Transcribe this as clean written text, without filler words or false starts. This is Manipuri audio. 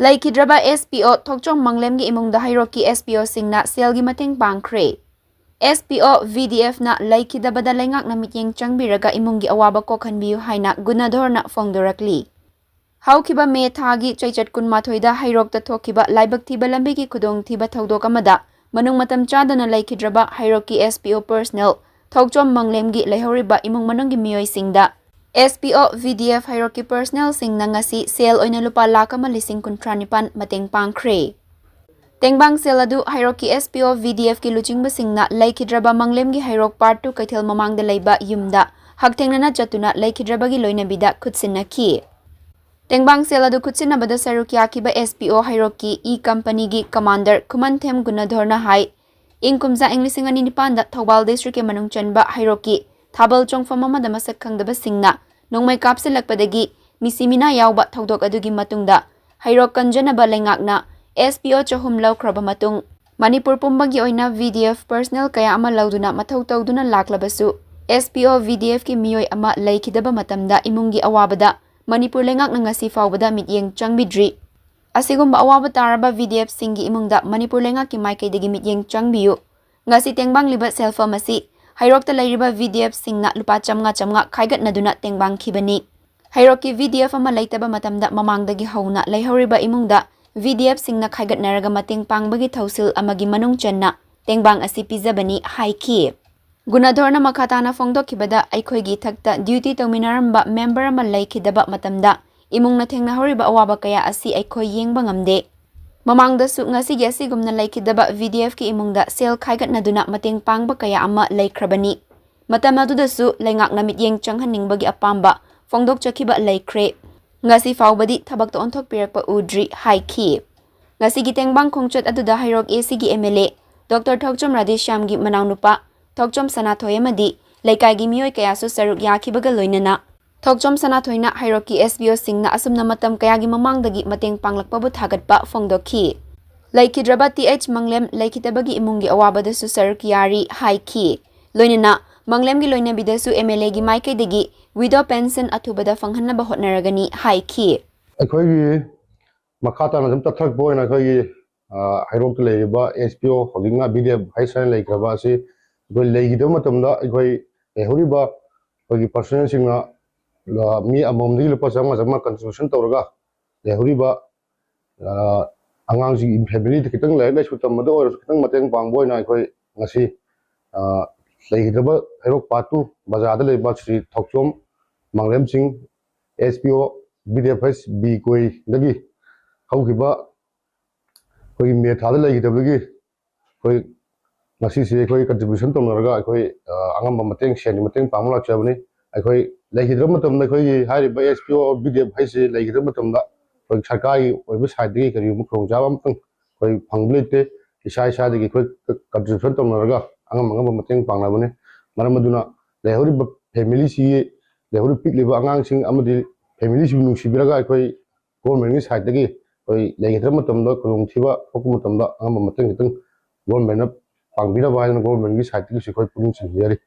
Leikhidraba SPO Thokchom Manglemgi imungda Heirok SPO singna selgi mateng pangkhre. SPO VDF na leikhidabada Leingak na mityeng changbiraga imungi awaba ko hanbiyu haina Gunadhor na fongdorakli. Haukiba me thagi chaichat kunmathoida Heirok ta thokiba laibak thiba lambigi khudong thiba thodok amada manung matam chadana Leikhidraba Heirok SPO personnel Thokchom Manglemgi leihoriba imung manunggi miyoi singda SPO VDF Heirok personnel sing nangasi sel oina lupa lakama lising kuntranipan mateng pangkhre. Tengbang sel adu Heirok SPO VDF ki luchingba singna Leikhidraba Manglemgi Heirok part 2 kaithel mamangda leiba yumda haktengnana chatuna Leikhidrabagi loinabida khutsinaki. Tengbang sel adu khutsinabada sarukya kiba SPO Heirok e company gi commander Kumanthem Gunadhor na hai ingkumza englising ani nipanda Thobal district ke manung chanba Heirok Thabal chongfam amada masak khangdaba singna nongmai kapsilakpadagi misimina yawba thodok adugi matungda Heirok kanjanaba Leingakna SPO chahum laukraba matung Manipur pumbagi oina VDF personnel kaya ama lauduna mathau tawduna laklabasu SPO VDF ki miyoi ama leikhidaba matamda imungi awabada Manipur Leingakna ngasi fawbada mityeng changbidri asigumba awaba taraba VDF singi imungda Manipur Leingak ki maikaidagi mityeng changbiyu ngasi tengbang liba selfa masi Heirok ta leiriba VDF singna lupa chamnga khaigat naduna tengbang khibani Heirok ki VDF ama leitaba matamda mamangdagi hauna leihoriba imungda VDF singna khaigat naraga mateng pangbagi thausil amagi manung channa tengbang asi pizabani haiki Gunadhor na makhatana fongdokhibada aikhoigi thakta duty tawminaramba member ama leikhidaba matamda imungna thengna horiba awaba kaya asi aikhoi yengba ngamde Mamangda su ngasigi asigumna leikhidaba VDF ki imungda sel khaigat naduna mateng pangba kaya ama leikrabani. Matam aduda su Leingak na mityeng changhaningbagi apamba fongdok chakiba leikhre. Ngasi fawbadi thabakta onthok pirakpa udri haiki. Ngasigi tengbang khongchat aduda Heirok ACG MLA Dr. Thokchom Radheshyamgi manaunupa Thokchom Sanathoy amadi leikaigi miyoi kaya su saruk yakibaga loinana. Thokchom Sanathoyna Heirok SPO singna asumna matam kayagi mamangdagi mateng panglakpabu thagatpa fongdokhi. Leikhidraba TH Manglem leikhidabagi imungi awabada su sarukiyari haiki. Loinana Manglemgi loinabida su MLA gi maikaidagi widow pension athubada fanghanaba hotnaragani haiki. Akhoi makata na jamta thak boy na khoi Heirok leiba SPO hoginga BDF haisan leikraba si goi leigidama matamda akhoi ehuriba hogi personnel singa mi amomdi lupa sama contribution tawraga lehuriba angang family kitang lai lai sutam mado or kitang mateng pangboy na khoi ngasi Leikhidraba Heirok part 2 bazada leiba Sri Thokchom Manglem Singh SPO BDFS B koi dagi haukiba khoi me thada leikidabagi khoi ngasi se khoi contribution tawraga khoi angam mateng shen mateng pangmulak chabani khoi Leikhidraba matamda khoi hariba SPO BDF haise Leikhidraba matamda khoi sarkari oiba side gi kari mu khongjaba amtang khoi phanglete isa dagi khoi contribution tawraga angam mateng panglabane maramaduna lehoriba family si lehori pikliba angang sing amadi family si nungsibiraga khoi government gi side dagi khoi Leikhidraba matamda khulungthiba hokum matamda angam mateng kitang government na pangbira ba government gi side gi khoi puning sinjari